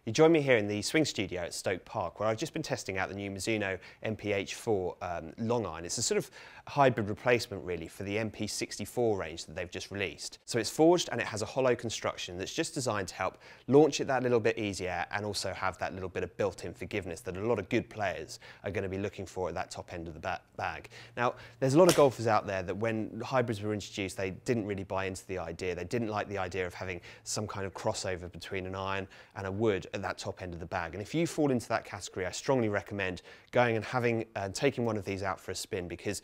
You join me here in the swing studio at Stoke Park, where I've just been testing out the new Mizuno MP-H4 long iron. It's a sort of hybrid replacement really for the MP-H4 range that they've just released. So it's forged and it has a hollow construction that's just designed to help launch it that little bit easier and also have that little bit of built-in forgiveness that a lot of good players are going to be looking for at that top end of the bag. Now, there's a lot of golfers out there that when hybrids were introduced, they didn't really buy into the idea. They didn't like the idea of having some kind of crossover between an iron and a wood at that top end of the bag. And if you fall into that category, I strongly recommend going and taking one of these out for a spin, because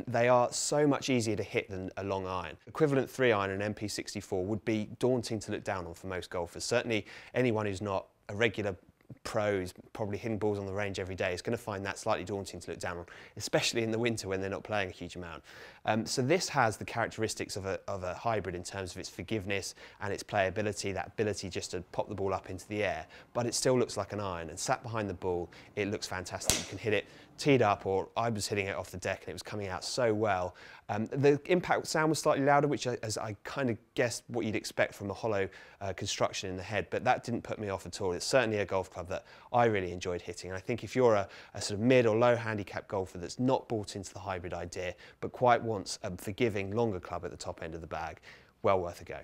they are so much easier to hit than a long iron. Equivalent 3 iron and MP-H4 would be daunting to look down on for most golfers. Certainly anyone who's not a regular pros, probably hitting balls on the range every day, is going to find that slightly daunting to look down on, especially in the winter when they're not playing a huge amount. So this has the characteristics of a hybrid in terms of its forgiveness and its playability, that ability just to pop the ball up into the air, but it still looks like an iron, and sat behind the ball, it looks fantastic. You can hit it teed up, or I was hitting it off the deck and it was coming out so well. The impact sound was slightly louder, which as I kind of guessed what you'd expect from a hollow construction in the head, but that didn't put me off at all. It's certainly a golf club that I really enjoyed hitting, and I think if you're a sort of mid or low handicap golfer that's not bought into the hybrid idea but quite wants a forgiving longer club at the top end of the bag, well worth a go.